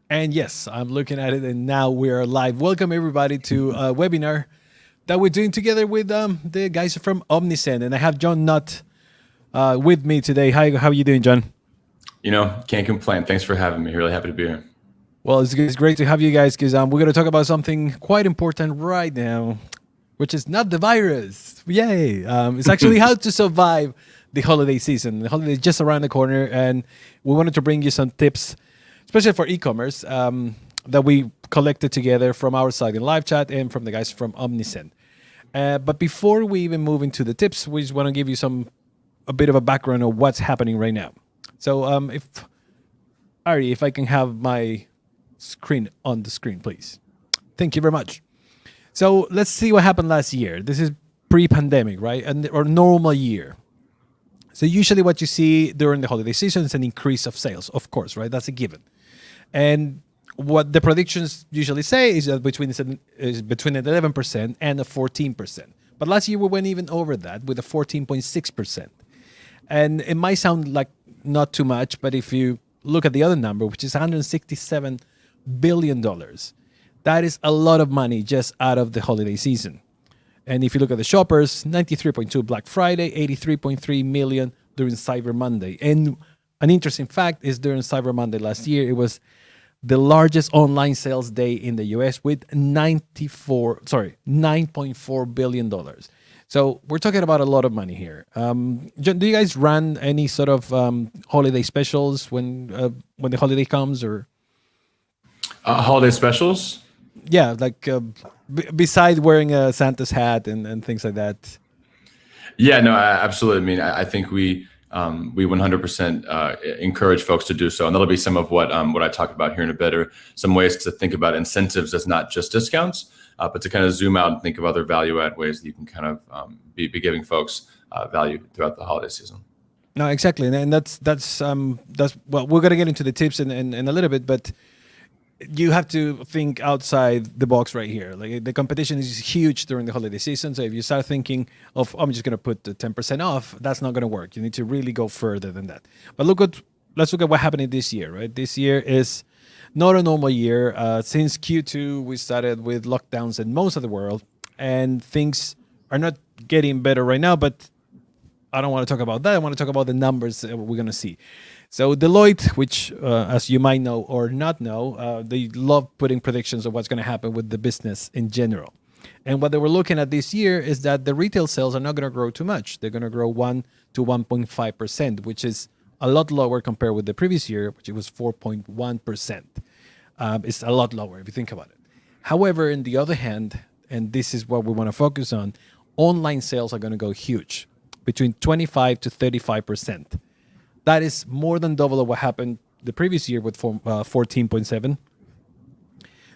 And yes, I'm looking at it, and now we are live. Welcome everybody to a webinar that we're doing together with the guys from Omnisend, and I have John Nutt with me today. Hi, how are you doing, John? Can't complain. Thanks for having me. Really happy to be here. Well, it's great to have you guys because we're going to talk about something quite important right now, which is not the virus. Yay! It's actually how to survive the holiday season. The holiday is just around the corner, and we wanted to bring you some tips, especially for e-commerce, that we collected together from our side in live chat and from the guys from Omnisend. But before we even move into the tips, we just want to give you a bit of a background of what's happening right now. So, if Ari, if I can have my screen on the screen, please. Thank you very much. So let's see what happened last year. This is pre-pandemic, right? Or normal year. So usually what you see during the holiday season is an increase of sales, of course, right? That's a given. And what the predictions usually say is that between an 11% and a 14%. But last year we went even over that with a 14.6%. And it might sound like not too much, but if you look at the other number, which is $167 billion, that is a lot of money just out of the holiday season. And if you look at the shoppers, 93.2 Black Friday, 83.3 million during Cyber Monday. And an interesting fact is during Cyber Monday last year, it was the largest online sales day in the US with $9.4 billion. So we're talking about a lot of money here. John, do you guys run any sort of holiday specials when the holiday comes, or? Holiday specials? Yeah, like beside wearing a Santa's hat and things like that. Yeah, no, absolutely. I mean, I think we 100% encourage folks to do so, and that'll be some of what I talk about here in a bit, or some ways to think about incentives as not just discounts, but to kind of zoom out and think of other value add ways that you can kind of be giving folks value throughout the holiday season. No, exactly, and that's well, we're gonna get into the tips in a little bit, but you have to think outside the box right here. Like, the competition is huge during the holiday season. So if you start thinking of, I'm just going to put the 10% off, that's not going to work. You need to really go further than that. But let's look at what happened this year, right? This year is not a normal year. Since Q2, we started with lockdowns in most of the world, and things are not getting better right now, but I don't want to talk about that. I want to talk about the numbers that we're going to see. So Deloitte, which, as you might know or not know, they love putting predictions of what's going to happen with the business in general. And what they were looking at this year is that the retail sales are not going to grow too much. They're going to grow 1 to 1.5%, which is a lot lower compared with the previous year, which it was 4.1%. It's a lot lower if you think about it. However, on the other hand, and this is what we want to focus on, online sales are going to go huge, between 25 to 35%. That is more than double of what happened the previous year with 14.7.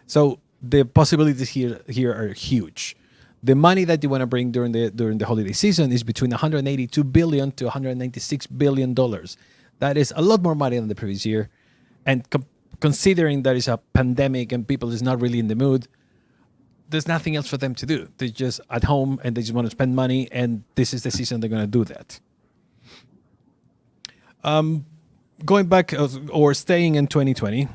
So the possibilities here are huge. The money that you want to bring during the holiday season is between 182 billion to 196 billion dollars. That is a lot more money than the previous year, and considering that it's a pandemic and people is not really in the mood, there's nothing else for them to do. They're just at home and they just want to spend money, and this is the season they're going to do that. Going back or staying in 2020,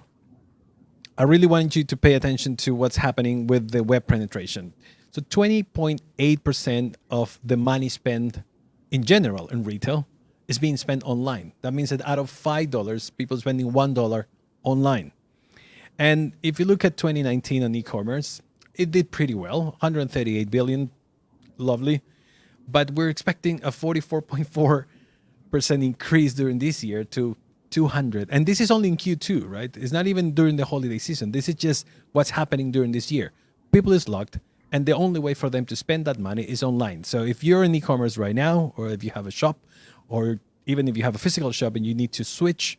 I really want you to pay attention to what's happening with the web penetration. So 20.8% of the money spent in general in retail is being spent online. That means that out of $5, people spending $1 online. And if you look at 2019 on e-commerce, it did pretty well, 138 billion, lovely. But we're expecting a 44.4% increase during this year to 200. And this is only in Q2, right? It's not even during the holiday season. This is just what's happening during this year. People is locked, and the only way for them to spend that money is online. So if you're in e-commerce right now, or if you have a shop, or even if you have a physical shop and you need to switch,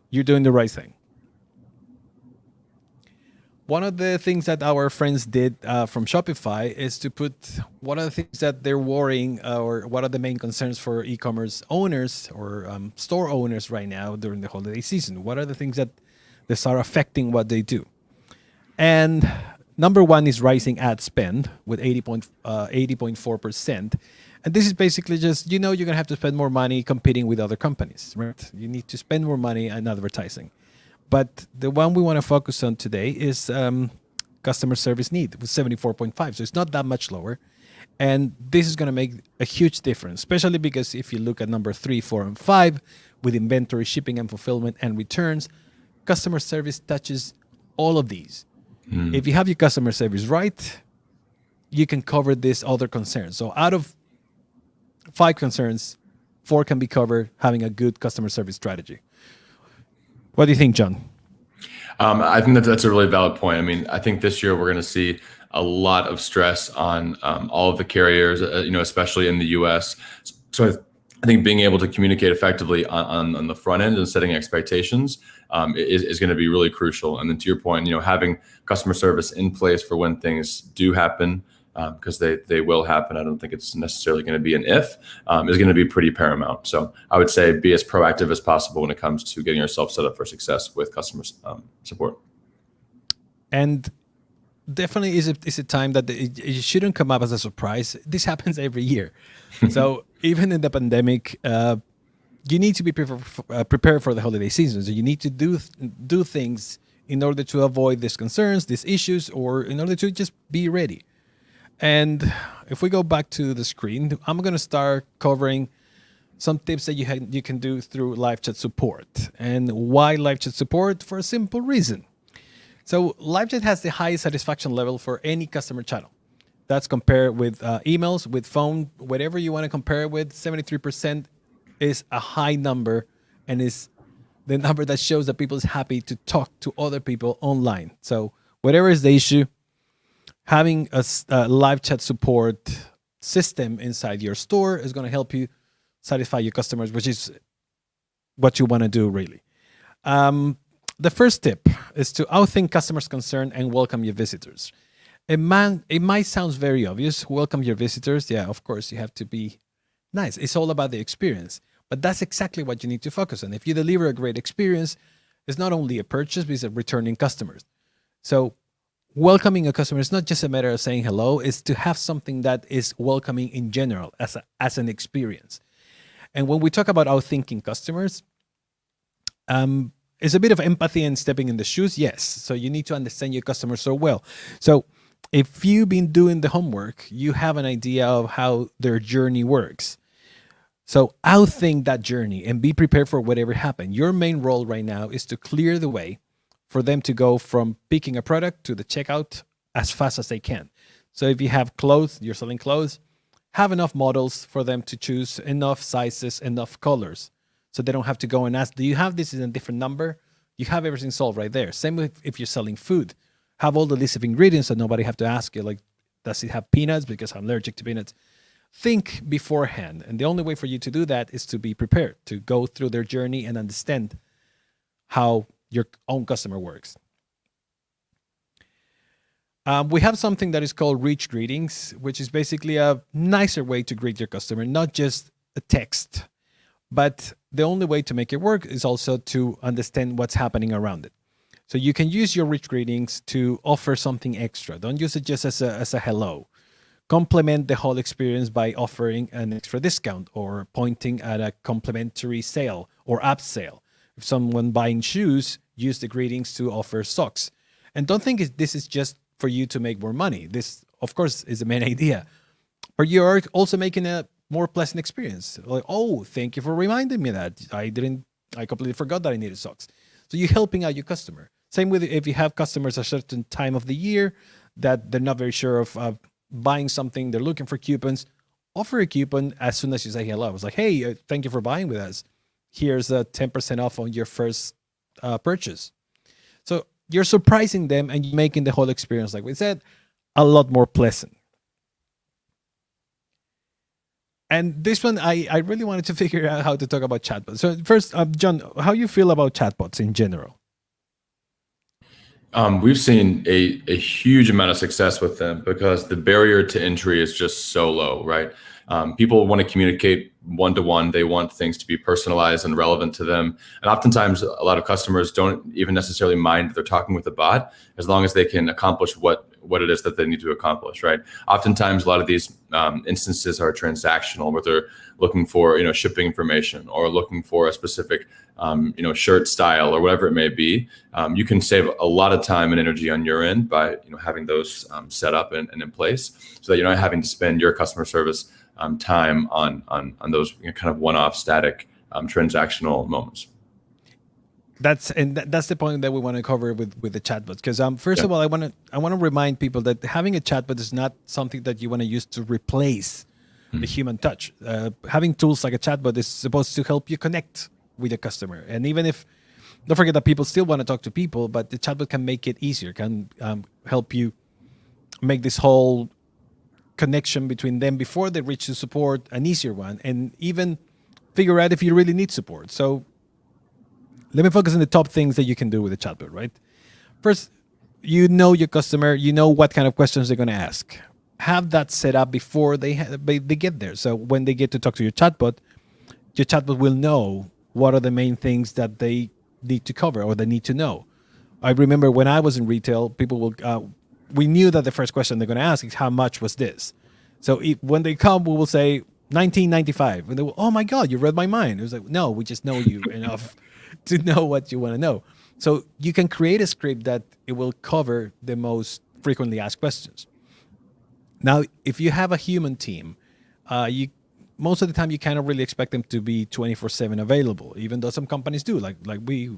you're doing the right thing. One of the things that our friends did from Shopify is to put what are the things that they're worrying, or what are the main concerns for e-commerce owners or store owners right now during the holiday season. What are the things that are affecting what they do? And number one is rising ad spend with 80.4%. And this is basically just, you're going to have to spend more money competing with other companies, right? You need to spend more money on advertising. But the one we want to focus on today is customer service need with 74.5. So it's not that much lower. And this is going to make a huge difference, especially because if you look at number 3, 4, and 5 with inventory, shipping and fulfillment, and returns, customer service touches all of these. If you have your customer service right, you can cover these other concerns. So out of 5 concerns, 4 can be covered having a good customer service strategy. What do you think, John? I think that's a really valid point. I mean, I think this year we're going to see a lot of stress on all of the carriers, especially in the U.S. So I think being able to communicate effectively on the front end and setting expectations is going to be really crucial. And then to your point, having customer service in place for when things do happen, because they will happen. I don't think it's necessarily going to be an if, is going to be pretty paramount. So I would say be as proactive as possible when it comes to getting yourself set up for success with customer support. And definitely is a time that it shouldn't come up as a surprise. This happens every year. So even in the pandemic, you need to be prepared for the holiday season. So you need to do things in order to avoid these concerns, these issues, or in order to just be ready. And if we go back to the screen, I'm going to start covering some tips that you can do through live chat support. And why live chat support? For a simple reason. So live chat has the highest satisfaction level for any customer channel. That's compared with emails, with phone, whatever you want to compare it with. 73% is a high number and is the number that shows that people is happy to talk to other people online. So whatever is the issue, having a live chat support system inside your store is going to help you satisfy your customers, which is what you want to do, really. The first tip is to outthink customers' concern and welcome your visitors. It might sound very obvious. Welcome your visitors. Yeah, of course, you have to be nice. It's all about the experience. But that's exactly what you need to focus on. If you deliver a great experience, it's not only a purchase, but it's a returning customers. So welcoming a customer is not just a matter of saying hello. It's to have something that is welcoming in general as an experience. And when we talk about outthinking customers, it's a bit of empathy and stepping in the shoes. Yes. So you need to understand your customers so well. So if you've been doing the homework, you have an idea of how their journey works. So outthink that journey and be prepared for whatever happens. Your main role right now is to clear the way for them to go from picking a product to the checkout as fast as they can. So if you have clothes, you're selling clothes, have enough models for them to choose, enough sizes, enough colors. So they don't have to go and ask, do you have this in a different number? You have everything solved right there. Same with if you're selling food. Have all the list of ingredients so nobody have to ask you, like, does it have peanuts? Because I'm allergic to peanuts. Think beforehand. And the only way for you to do that is to be prepared, to go through their journey and understand how your own customer works. We have something that is called rich greetings, which is basically a nicer way to greet your customer, not just a text. But the only way to make it work is also to understand what's happening around it. So you can use your rich greetings to offer something extra. Don't use it just as a hello. Complement the whole experience by offering an extra discount or pointing at a complimentary sale or app sale. If someone buying shoes, use the greetings to offer socks. And don't think this is just for you to make more money. This, of course, is the main idea. But you're also making a more pleasant experience. Like, oh, thank you for reminding me that. I completely forgot that I needed socks. So you're helping out your customer. Same with if you have customers a certain time of the year that they're not very sure of buying something, they're looking for coupons, offer a coupon as soon as you say hello. It's like, hey, thank you for buying with us. Here's a 10% off on your first purchase. So you're surprising them and you're making the whole experience, like we said, a lot more pleasant. And this one, I really wanted to figure out how to talk about chatbots. So first, John, how you feel about chatbots in general? We've seen a huge amount of success with them because the barrier to entry is just so low, right? People want to communicate one-to-one. They want things to be personalized and relevant to them. And oftentimes, a lot of customers don't even necessarily mind if they're talking with a bot, as long as they can accomplish what it is that they need to accomplish, right? Oftentimes, a lot of these instances are transactional, where they're looking for shipping information or looking for a specific shirt style or whatever it may be. You can save a lot of time and energy on your end by having those set up and in place, so that you're not having to spend your customer service time on those kind of one-off static transactional moments. That's the point that we want to cover with the chatbots. Because first of all, I want to remind people that having a chatbot is not something that you want to use to replace the human touch. Having tools like a chatbot is supposed to help you connect with your customer. And even if, don't forget that people still want to talk to people, but the chatbot can make it easier, can help you make this whole connection between them before they reach the support an easier one, and even figure out if you really need support. So let me focus on the top things that you can do with a chatbot, right? First, you know your customer, you know what kind of questions they're going to ask. Have that set up before they get there. So when they get to talk to your chatbot will know what are the main things that they need to cover or they need to know. I remember when I was in retail, we knew that the first question they're going to ask is, how much was this? So when they come, we will say $19.95. And they will, oh my God, you read my mind. It was like, no, we just know you enough to know what you want to know. So you can create a script that it will cover the most frequently asked questions. Now, if you have a human team, most of the time you cannot really expect them to be 24/7 available, even though some companies do, like we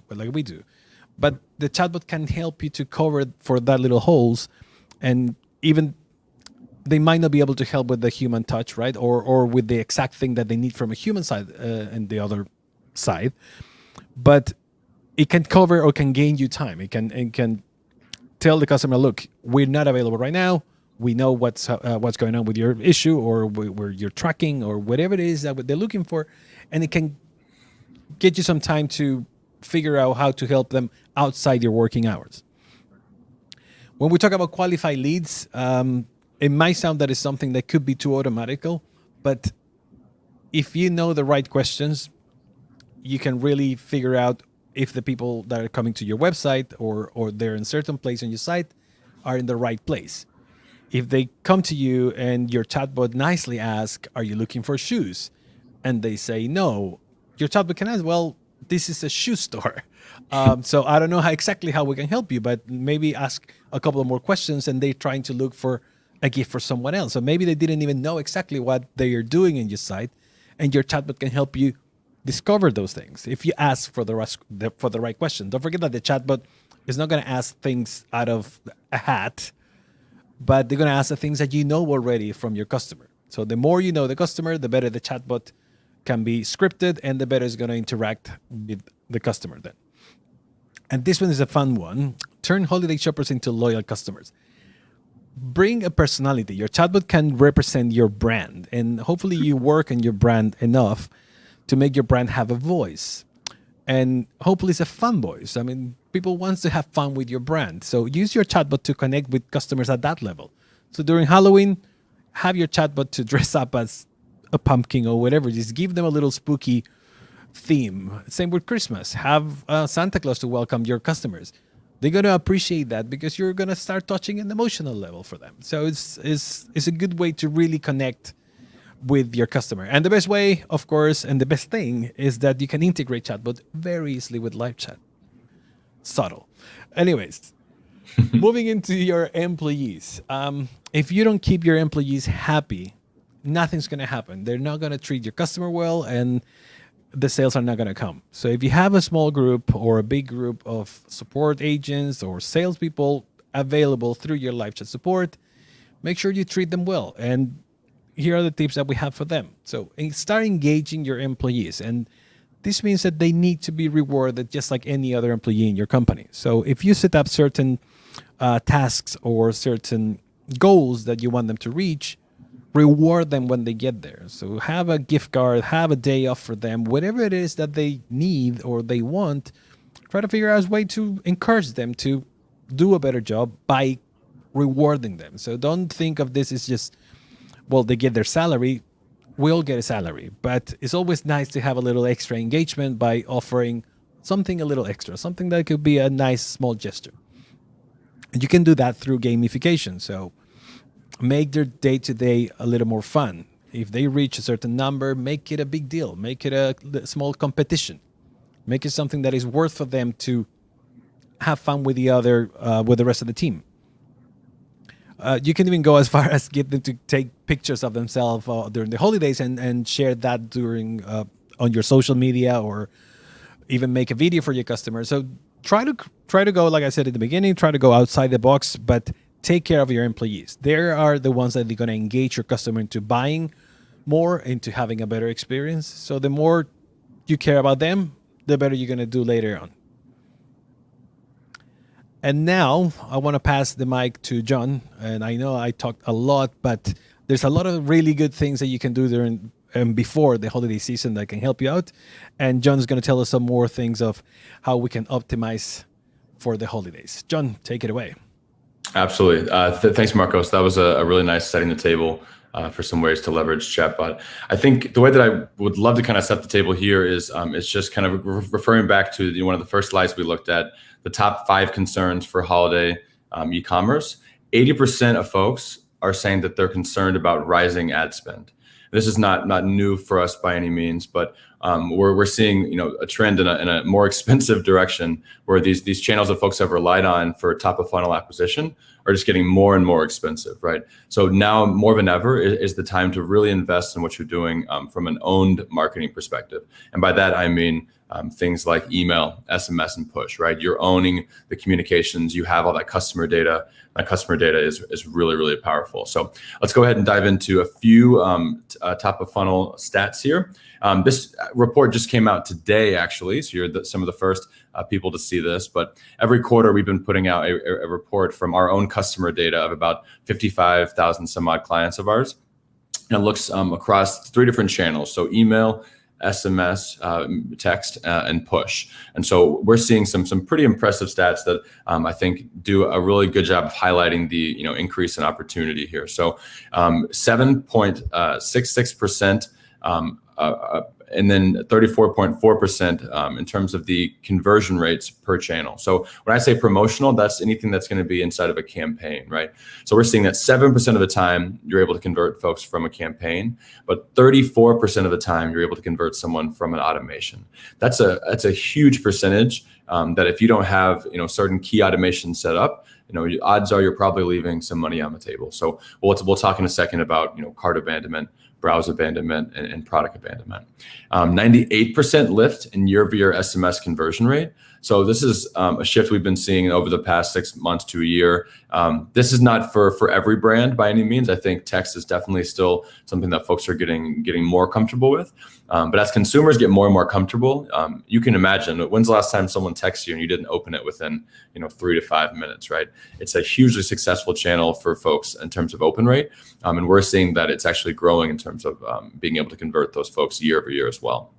do. But the chatbot can help you to cover for that little holes, and even they might not be able to help with the human touch, right, or with the exact thing that they need from a human side and the other side. But it can cover or can gain you time. It can tell the customer, look, we're not available right now. We know what's going on with your issue, or where you're tracking, or whatever it is that they're looking for, and it can get you some time to figure out how to help them outside your working hours. When we talk about qualified leads, it might sound that it's something that could be too automatical, but if you know the right questions, you can really figure out if the people that are coming to your website or they're in a certain place on your site are in the right place. If they come to you and your chatbot nicely asks, are you looking for shoes? And they say no, your chatbot can ask, well, this is a shoe store. So I don't know exactly how we can help you, but maybe ask a couple of more questions, and they're trying to look for a gift for someone else. So maybe they didn't even know exactly what they are doing in your site, and your chatbot can help you discover those things if you ask for the right question. Don't forget that the chatbot is not going to ask things out of a hat, but they're going to ask the things that you know already from your customer. So the more you know the customer, the better the chatbot can be scripted, and the better it's going to interact with the customer then. And this one is a fun one. Turn holiday shoppers into loyal customers. Bring a personality. Your chatbot can represent your brand, and hopefully you work on your brand enough to make your brand have a voice. And hopefully it's a fun voice. I mean, people want to have fun with your brand. So use your chatbot to connect with customers at that level. So during Halloween, have your chatbot to dress up as a pumpkin or whatever. Just give them a little spooky theme. Same with Christmas. Have Santa Claus to welcome your customers. They're going to appreciate that because you're going to start touching an emotional level for them. So it's a good way to really connect with your customer. And the best way, of course, and the best thing is that you can integrate chatbot very easily with live chat. Subtle. Anyways, moving into your employees. If you don't keep your employees happy, nothing's going to happen. They're not going to treat your customer well, and the sales are not going to come. So if you have a small group or a big group of support agents or salespeople available through your live chat support, make sure you treat them well. And here are the tips that we have for them. So start engaging your employees. And this means that they need to be rewarded just like any other employee in your company. So if you set up certain tasks or certain goals that you want them to reach, reward them when they get there. So have a gift card, have a day off for them, whatever it is that they need or they want. Try to figure out a way to encourage them to do a better job by rewarding them. So don't think of this as just, well, they get their salary. We all get a salary, but it's always nice to have a little extra engagement by offering something a little extra, something that could be a nice small gesture. And you can do that through gamification. So make their day-to-day a little more fun. If they reach a certain number, make it a big deal. Make it a small competition. Make it something that is worth for them to have fun with with the rest of the team. You can even go as far as get them to take pictures of themselves during the holidays and share that during on your social media, or even make a video for your customers. So try to go, like I said at the beginning, try to go outside the box, but take care of your employees. They are the ones that are going to engage your customer into buying more, into having a better experience. So the more you care about them, the better you're going to do later on. And now I want to pass the mic to John. And I know I talked a lot, but there's a lot of really good things that you can do during and before the holiday season that can help you out. And John's going to tell us some more things of how we can optimize for the holidays. John, take it away. Absolutely. Thanks, Marcos. That was a really nice setting the table for some ways to leverage chatbot. I think the way that I would love to kind of set the table here is just kind of referring back to one of the first slides we looked at, the top 5 concerns for holiday e-commerce. 80% of folks are saying that they're concerned about rising ad spend. This is not new for us by any means, but we're seeing a trend in a more expensive direction, where these channels that folks have relied on for top of funnel acquisition are just getting more and more expensive, right? So now more than ever is the time to really invest in what you're doing from an owned marketing perspective. And by that I mean things like email, SMS, and push, right? You're owning the communications. You have all that customer data. That customer data is really, really powerful. So let's go ahead and dive into a few top of funnel stats here. This report just came out today, actually, so you're some of the first people to see this. But every quarter, we've been putting out a report from our own customer data of about 55,000 some odd clients of ours. And it looks across 3 different channels. So email, SMS, text, and push. And so we're seeing some pretty impressive stats that I think do a really good job of highlighting the increase in opportunity here. So 7.66%, and then 34.4% in terms of the conversion rates per channel. So when I say promotional, that's anything that's going to be inside of a campaign, right? So we're seeing that 7% of the time you're able to convert folks from a campaign, but 34% of the time you're able to convert someone from an automation. That's a huge percentage that if you don't have certain key automations set up, odds are you're probably leaving some money on the table. So we'll talk in a second about cart abandonment, browse abandonment, and product abandonment. 98% lift in year-over-year SMS conversion rate. So this is a shift we've been seeing over the past 6 months to a year. This is not for every brand by any means. I think text is definitely still something that folks are getting more comfortable with. But as consumers get more and more comfortable, you can imagine, when's the last time someone texted you and you didn't open it within 3 to 5 minutes, right? It's a hugely successful channel for folks in terms of open rate. And we're seeing that it's actually growing in terms of being able to convert those folks year over year as well.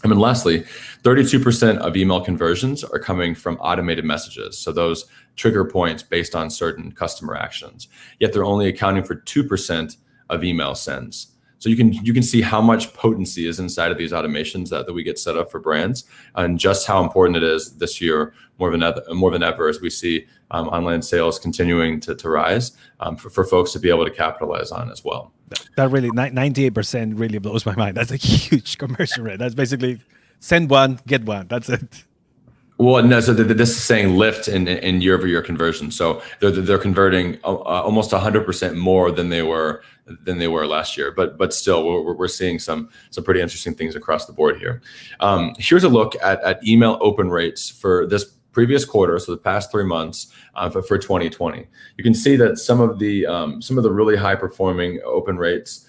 And then lastly, 32% of email conversions are coming from automated messages. So those trigger points based on certain customer actions, yet they're only accounting for 2% of email sends. So you can see how much potency is inside of these automations that we get set up for brands, and just how important it is this year more than ever as we see online sales continuing to rise for folks to be able to capitalize on as well. That really 98% really blows my mind. That's a huge conversion rate. That's basically send one, get one. That's it. Well, no. So this is saying lift in year-over-year conversion. So they're converting almost 100% more than they were last year. But still, we're seeing some pretty interesting things across the board here. Here's a look at email open rates for this previous quarter, so the past 3 months for 2020. You can see that some of the really high performing open rates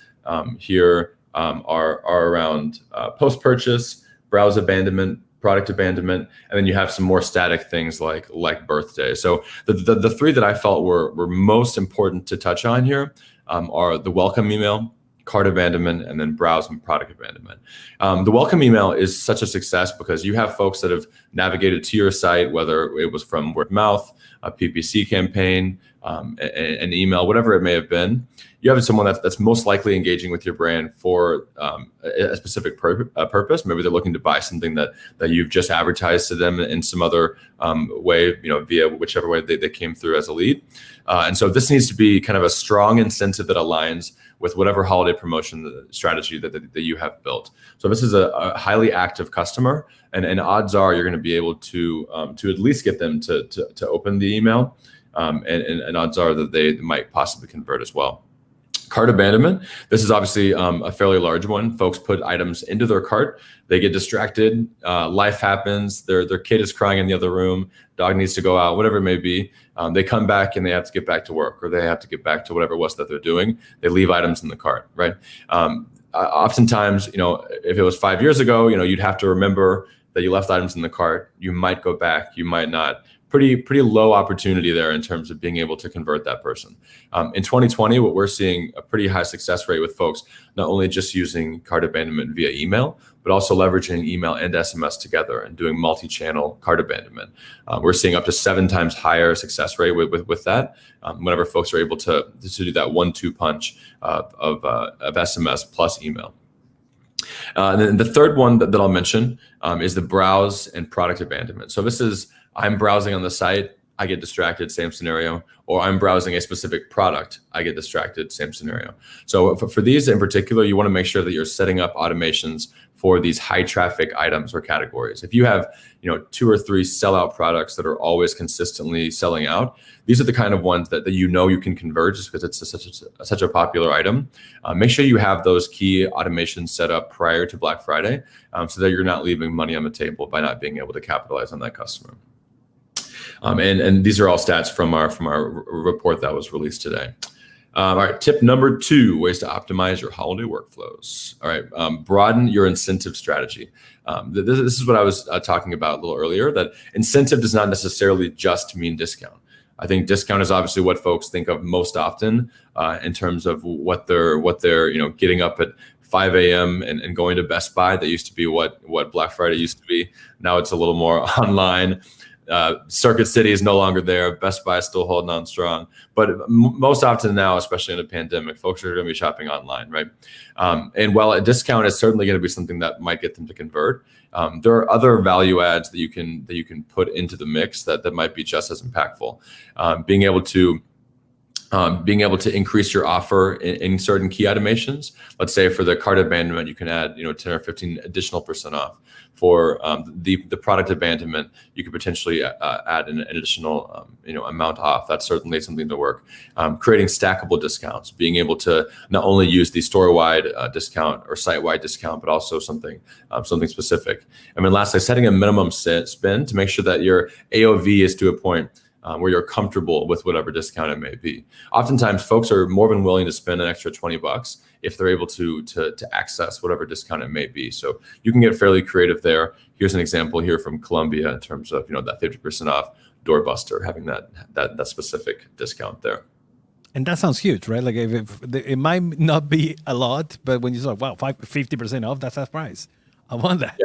here are around post-purchase, browse abandonment, product abandonment, and then you have some more static things like birthday. So the 3 that I felt were most important to touch on here are the welcome email, cart abandonment, and then browse and product abandonment. The welcome email is such a success because you have folks that have navigated to your site, whether it was from word of mouth, a PPC campaign, an email, whatever it may have been. You have someone that's most likely engaging with your brand for a specific purpose. Maybe they're looking to buy something that you've just advertised to them in some other way, via whichever way they came through as a lead. And so this needs to be kind of a strong incentive that aligns with whatever holiday promotion strategy that you have built. So this is a highly active customer. and odds are you're going to be able to at least get them to open the email, and odds are that they might possibly convert as well. Cart abandonment. This is obviously a fairly large one. Folks put items into their cart. They get distracted. Life happens. Their kid is crying in the other room. Dog needs to go out, whatever it may be. They come back and they have to get back to work, or they have to get back to whatever it was that they're doing. They leave items in the cart, right? Oftentimes, if it was 5 years ago, you'd have to remember that you left items in the cart. You might go back. You might not. Pretty low opportunity there in terms of being able to convert that person. In 2020, what we're seeing a pretty high success rate with folks, not only just using cart abandonment via email, but also leveraging email and SMS together and doing multi-channel cart abandonment. We're seeing up to 7 times higher success rate with that whenever folks are able to do that 1-2 punch of SMS plus email. And then the third one that I'll mention is the browse and product abandonment. So this is, I'm browsing on the site, I get distracted, same scenario, or I'm browsing a specific product, I get distracted, same scenario. So for these in particular, you want to make sure that you're setting up automations for these high traffic items or categories. If you have 2 or 3 sellout products that are always consistently selling out, these are the kind of ones that you can convert just because it's such a popular item. Make sure you have those key automations set up prior to Black Friday so that you're not leaving money on the table by not being able to capitalize on that customer. And these are all stats from our report that was released today. All right, tip number 2, ways to optimize your holiday workflows. All right, broaden your incentive strategy. This is what I was talking about a little earlier, that incentive does not necessarily just mean discount. I think discount is obviously what folks think of most often in terms of what they're getting up at 5 a.m. and going to Best Buy. That used to be what Black Friday used to be. Now it's a little more online. Circuit City is no longer there. Best Buy is still holding on strong. But most often now, especially in a pandemic, folks are going to be shopping online, right? And while a discount is certainly going to be something that might get them to convert, there are other value adds that you can put into the mix that might be just as impactful. Being able to increase your offer in certain key automations. Let's say for the cart abandonment, you can add 10 or 15 additional % off. For the product abandonment, you could potentially add an additional amount off. That's certainly something to work. Creating stackable discounts, being able to not only use the store-wide discount or site-wide discount, but also something specific. And then lastly, setting a minimum spend to make sure that your AOV is to a point where you're comfortable with whatever discount it may be. Oftentimes, folks are more than willing to spend an extra $20 if they're able to access whatever discount it may be. So you can get fairly creative there. Here's an example here from Columbia in terms of that 50% off doorbuster, having that specific discount there. And that sounds huge, right? Like it might not be a lot, but when you say, wow, 50% off, that's that price. I want that.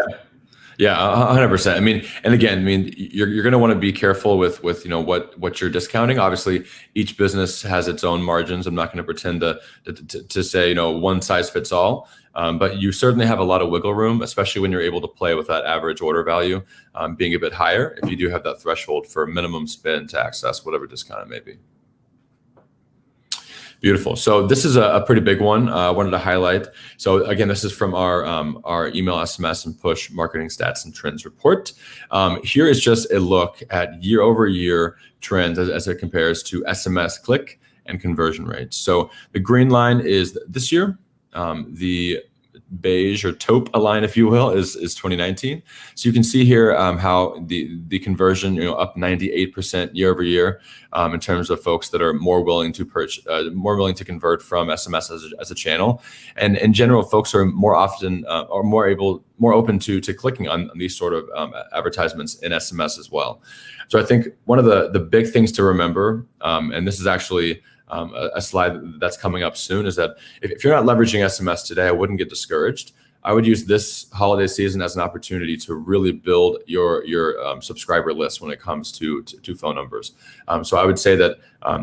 Yeah, 100%. And again, you're going to want to be careful with what you're discounting. Obviously, each business has its own margins. I'm not going to pretend to say one size fits all, but you certainly have a lot of wiggle room, especially when you're able to play with that average order value being a bit higher. If you do have that threshold for minimum spend to access whatever discount it may be. Beautiful. So this is a pretty big one I wanted to highlight. So again, this is from our email, SMS, and push marketing stats and trends report. Here is just a look at year over year trends as it compares to SMS click and conversion rates. So the green line is this year. The beige or taupe line, if you will, is 2019. So you can see here how the conversion, up 98% year over year in terms of folks that are more willing to convert from SMS as a channel. And in general, folks are more often or more open to clicking on these sort of advertisements in SMS as well. So I think one of the big things to remember, and this is actually a slide that's coming up soon, is that if you're not leveraging SMS today, I wouldn't get discouraged. I would use this holiday season as an opportunity to really build your subscriber list when it comes to phone numbers. So I would say that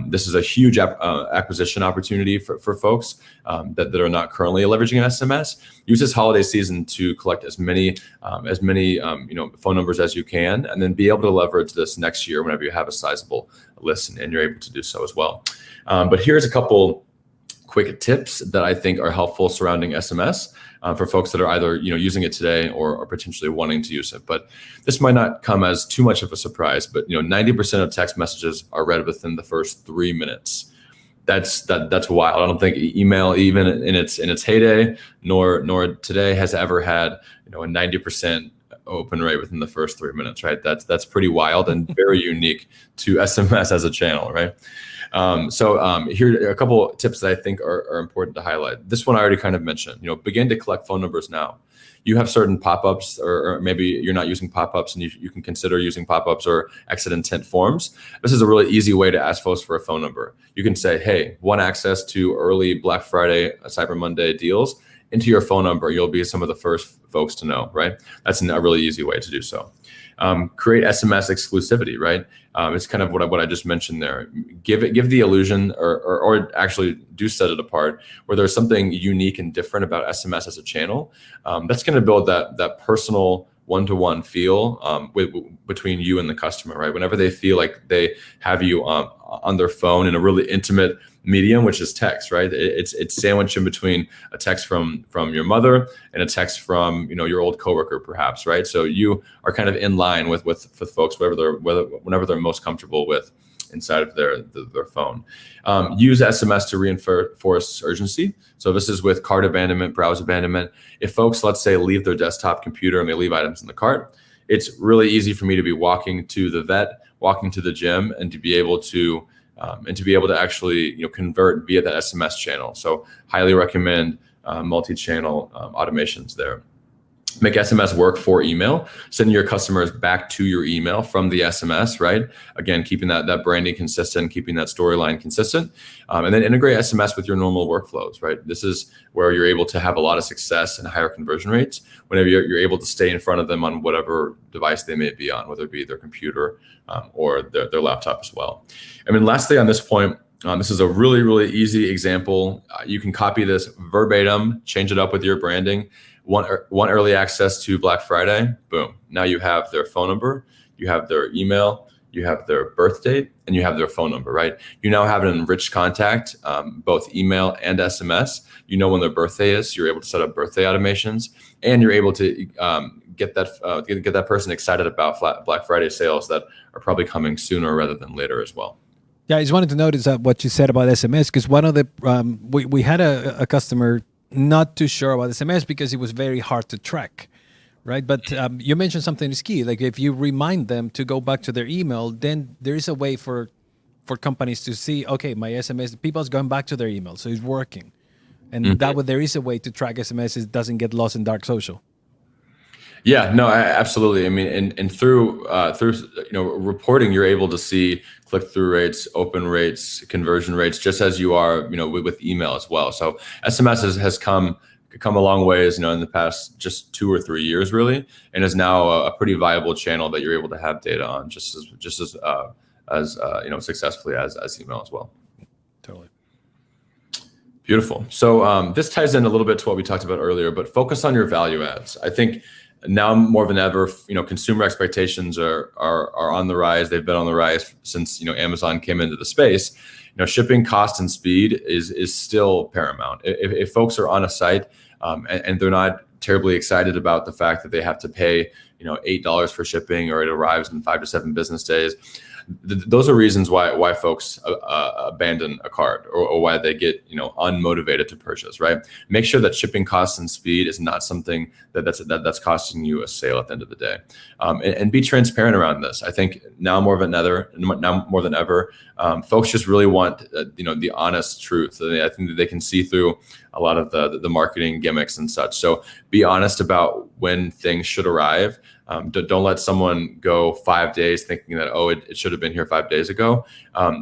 this is a huge acquisition opportunity for folks that are not currently leveraging an SMS. Use this holiday season to collect as many phone numbers as you can, and then be able to leverage this next year whenever you have a sizable list and you're able to do so as well. But here's a couple quick tips that I think are helpful surrounding SMS for folks that are either using it today or potentially wanting to use it. But this might not come as too much of a surprise. But 90% of text messages are read within the first 3 minutes. That's wild. I don't think email, even in its heyday, nor today, has ever had a 90% open rate within the first 3 minutes. Right? That's pretty wild and very unique to SMS as a channel. Right? Here are a couple tips that I think are important to highlight. This one I already kind of mentioned. Begin to collect phone numbers now. You have certain pop-ups, or maybe you're not using pop-ups, and you can consider using pop-ups or exit intent forms. This is a really easy way to ask folks for a phone number. You can say, hey, want access to early Black Friday, Cyber Monday deals? Into your phone number, you'll be some of the first folks to know, right? That's a really easy way to do so. Create SMS exclusivity, right? It's kind of what I just mentioned there. Give the illusion, or actually do set it apart, where there's something unique and different about SMS as a channel. That's going to build that personal one-to-one feel between you and the customer, right? Whenever they feel like they have you on their phone in a really intimate medium, which is text, right? It's sandwiched in between a text from your mother and a text from your old coworker, perhaps, right? So you are kind of in line with folks whenever they're most comfortable with inside of their phone. Use SMS to reinforce urgency. So this is with cart abandonment, browse abandonment. If folks, let's say, leave their desktop computer and they leave items in the cart, it's really easy for me to be walking to the vet, walking to the gym, and to be able to actually convert via that SMS channel. So highly recommend multi-channel automations there. Make SMS work for email. Send your customers back to your email from the SMS, right? Again, keeping that branding consistent, keeping that storyline consistent. And then integrate SMS with your normal workflows, right? This is where you're able to have a lot of success and higher conversion rates whenever you're able to stay in front of them on whatever device they may be on, whether it be their computer or their laptop as well. And then lastly, on this point, this is a really, really easy example. You can copy this verbatim, change it up with your branding. Want early access to Black Friday? Boom. Now you have their phone number, you have their email, you have their birth date, and you have their phone number, right? You now have an enriched contact, both email and SMS. You know when their birthday is. You're able to set up birthday automations, and you're able to get that person excited about Black Friday sales that are probably coming sooner rather than later as well. Yeah, I just wanted to notice what you said about SMS, because one of the we had a customer not too sure about SMS because it was very hard to track, right? But you mentioned something is key. Like if you remind them to go back to their email, then there is a way for companies to see, okay, my SMS, people's going back to their email, so it's working. And that way there is a way to track SMS. It doesn't get lost in dark social. Yeah, no, absolutely. I mean, and through reporting, you're able to see click-through rates, open rates, conversion rates, just as you are, with email as well. So SMS has come a long ways, in the past just 2 or 3 years, really, and is now a pretty viable channel that you're able to have data on, just as successfully as email as well. Totally. Beautiful. So this ties in a little bit to what we talked about earlier, but focus on your value adds. I think now more than ever, consumer expectations are on the rise. They've been on the rise since Amazon came into the space. Shipping cost and speed is still paramount. If folks are on a site and they're not terribly excited about the fact that they have to pay $8 for shipping, or it arrives in 5 to 7 business days, those are reasons why folks abandon a cart, or why they get unmotivated to purchase. Right? Make sure that shipping costs and speed is not something that's costing you a sale at the end of the day, and be transparent around this. I think now more than ever, folks just really want the honest truth. I think that they can see through a lot of the marketing gimmicks and such. So be honest about when things should arrive. Don't let someone go 5 days thinking that, it should have been here 5 days ago.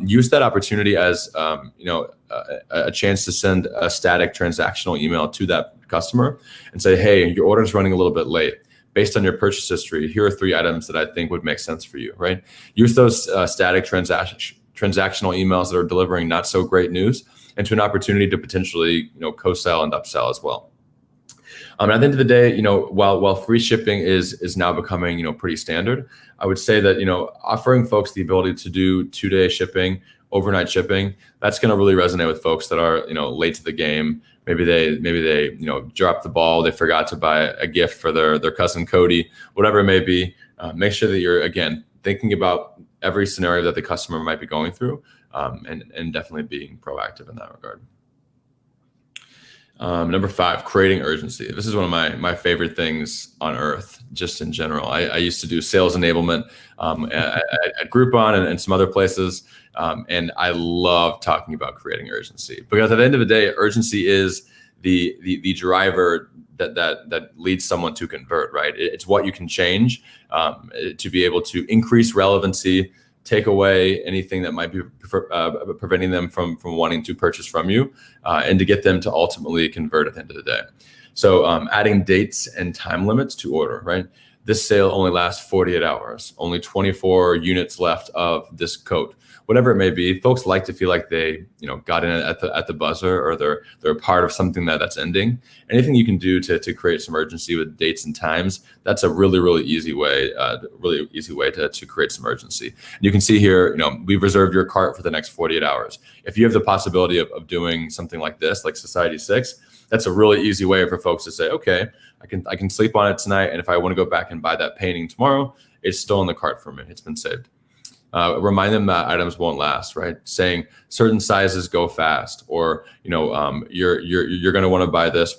Use that opportunity as a chance to send a static transactional email to that customer and say, hey, your order is running a little bit late. Based on your purchase history, here are 3 items that I think would make sense for you. Right? Use those static transactional emails that are delivering not so great news into an opportunity to potentially co-sell and upsell as well. At the end of the day, while free shipping is now becoming pretty standard, I would say that offering folks the ability to do 2-day shipping overnight shipping, that's going to really resonate with folks that are, late to the game. Maybe they dropped the ball. They forgot to buy a gift for their cousin Cody, whatever it may be. Make sure that you're, again, thinking about every scenario that the customer might be going through, and definitely being proactive in that regard. Number 5, creating urgency. This is one of my favorite things on earth, just in general. I used to do sales enablement at Groupon and some other places, and I love talking about creating urgency, because at the end of the day, urgency is the driver that leads someone to convert, right? It's what you can change to be able to increase relevancy, take away anything that might be preventing them from wanting to purchase from you, and to get them to ultimately convert at the end of the day. So adding dates and time limits to order, right? This sale only lasts 48 hours, only 24 units left of this coat, whatever it may be. Folks like to feel like they, got in at the buzzer, or they're a part of something that's ending. Anything you can do to create some urgency with dates and times, that's a really easy way to create some urgency. And you can see here, we've reserved your cart for the next 48 hours. If you have the possibility of doing something like this, like Society 6, that's a really easy way for folks to say, okay, I can sleep on it tonight, and if I want to go back and buy that painting tomorrow, it's still in the cart for me. It's been saved. Remind them that items won't last, right? Saying certain sizes go fast, or you're going to want to buy this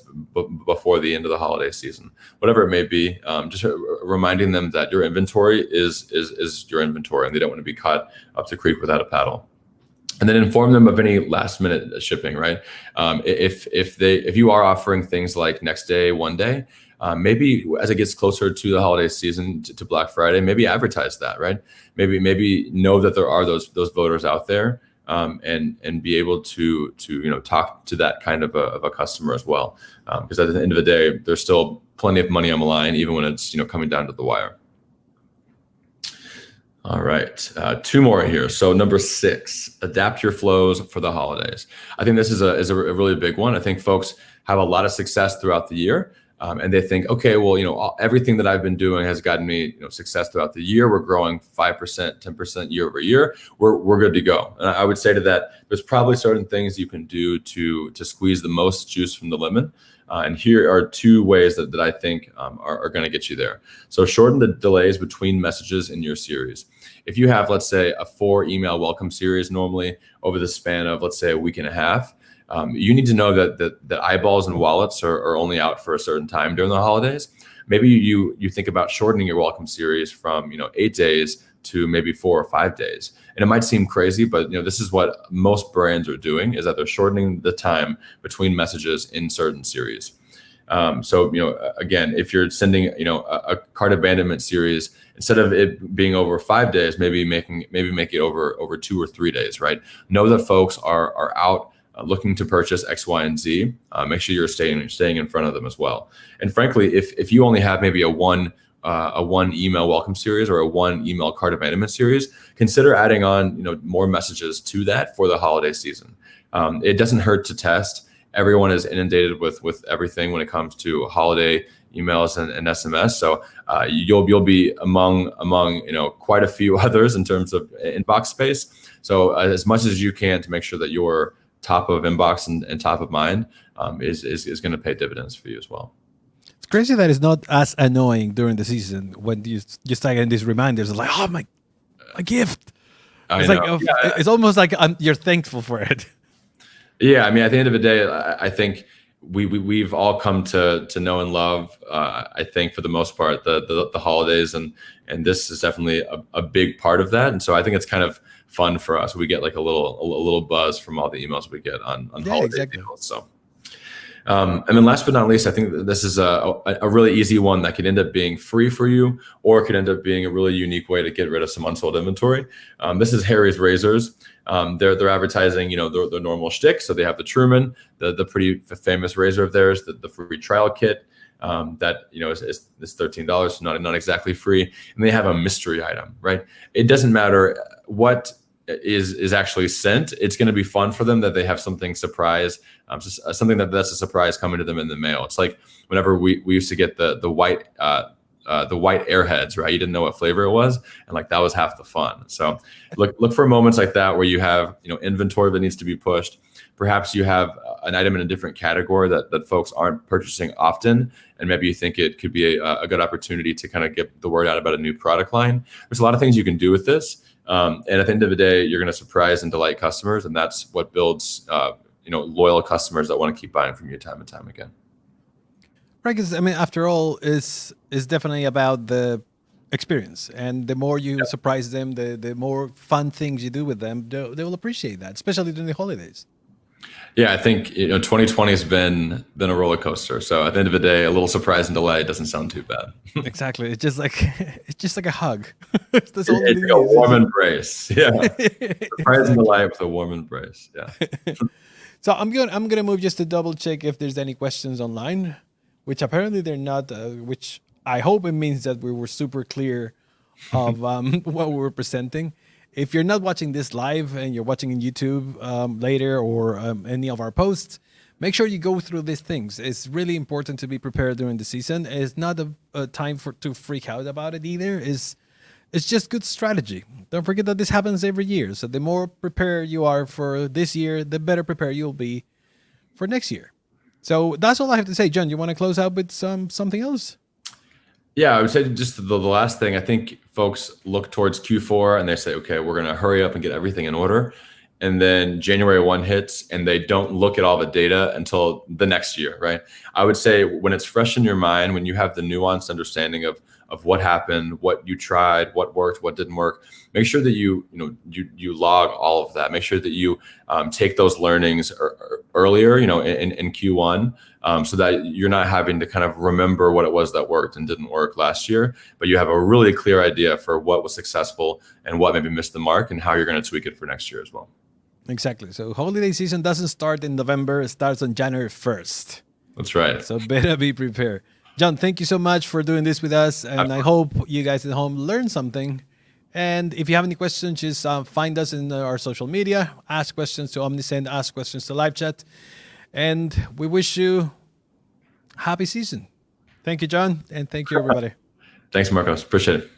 before the end of the holiday season, whatever it may be. Just reminding them that your inventory is your inventory, and they don't want to be caught up the creek without a paddle. And then inform them of any last minute shipping, right? If you are offering things like next day, one day, maybe as it gets closer to the holiday season, to Black Friday, maybe advertise that, right? Maybe know that there are those voters out there, and be able to talk to that kind of a customer as well, because at the end of the day, there's still plenty of money on the line, even when it's coming down to the wire. All right, 2 more here. So number 6, adapt your flows for the holidays. I think this is a really big one. I think folks have a lot of success throughout the year, and they think, okay, well, everything that I've been doing has gotten me success throughout the year. We're growing 5%, 10% year over year. We're good to go. And I would say to that, there's probably certain things you can do to squeeze the most juice from the lemon. And here are 2 ways that I think are going to get you there. So shorten the delays between messages in your series. If you have, let's say, a 4 email welcome series normally over the span of, let's say, a week and a half, you need to know that eyeballs and wallets are only out for a certain time during the holidays. Maybe you think about shortening your welcome series from 8 days to maybe 4 or 5 days. And it might seem crazy, but this is what most brands are doing, is that they're shortening the time between messages in certain series. So again, if you're sending a cart abandonment series, instead of it being over 5 days, maybe make it over 2 or 3 days, right? Know that folks are out looking to purchase X, Y, and Z. Make sure you're staying in front of them as well. And frankly, if you only have maybe a one email welcome series or a 1 email cart abandonment series, consider adding on more messages to that for the holiday season. It doesn't hurt to test. Everyone is inundated with everything when it comes to holiday emails and SMS. So you'll be among quite a few others in terms of inbox space. So as much as you can to make sure that you're top of inbox and top of mind is going to pay dividends for you as well. It's crazy that it's not as annoying during the season when you start getting these reminders. It's like, oh, my gift. It's almost like you're thankful for it. Yeah, I mean, at the end of the day, I think we've all come to know and love, I think for the most part, the holidays, and this is definitely a big part of that. And so I think it's kind of fun for us. We get like a little buzz from all the emails we get on holiday deals. So. And then last but not least, I think that this is a really easy one that could end up being free for you, or it could end up being a really unique way to get rid of some unsold inventory. This is Harry's Razors. They're advertising, the normal shtick. So they have the Truman, the pretty famous razor of theirs, the free trial kit that is $13, so not exactly free. And they have a mystery item, right? It doesn't matter what is actually sent. It's going to be fun for them that they have something surprise, something that's a surprise coming to them in the mail. It's like whenever we used to get the white the white Airheads, right? You didn't know what flavor it was, and like that was half the fun. So look for moments like that where you have inventory that needs to be pushed. Perhaps you have an item in a different category that folks aren't purchasing often, and maybe you think it could be a good opportunity to kind of get the word out about a new product line. There's a lot of things you can do with this, and at the end of the day, you're going to surprise and delight customers, and that's what builds loyal customers that want to keep buying from you time and time again. Right, because I mean, after all, is definitely about the experience, and the more you surprise them, the more fun things you do with them, they will appreciate that, especially during the holidays. Yeah, I think 2020 has been a roller coaster. So at the end of the day, a little surprise and delay doesn't sound too bad. Exactly, it's just like a hug. That's all it's like a warm embrace. Yeah, surprise and delay with a warm embrace. Yeah. So I'm gonna move just to double check if there's any questions online, which apparently they're not. Which I hope it means that we were super clear of what we were presenting. If you're not watching this live and you're watching in YouTube later or any of our posts, make sure you go through these things. It's really important to be prepared during the season. It's not a time to freak out about it either. It's just good strategy. Don't forget that this happens every year. So the more prepared you are for this year, the better prepared you'll be for next year. So that's all I have to say. John, you want to close out with something else? Yeah, I would say just the last thing. I think folks look towards Q4 and they say, okay, we're going to hurry up and get everything in order. And then January 1 hits and they don't look at all the data until the next year, right? I would say when it's fresh in your mind, when you have the nuanced understanding of what happened, what you tried, what worked, what didn't work, make sure that you log all of that. Make sure that you take those learnings earlier, in Q1, so that you're not having to kind of remember what it was that worked and didn't work last year, but you have a really clear idea for what was successful and what maybe missed the mark and how you're going to tweak it for next year as well. Exactly. So holiday season doesn't start in November. It starts on January 1st. That's right. So better be prepared. John, thank you so much for doing this with us. And I hope you guys at home learned something. And if you have any questions, just find us in our social media. Ask questions to Omnisend. Ask questions to live chat. And we wish you a happy season. Thank you, John. And thank you, everybody. Thanks, Marcos. Appreciate it.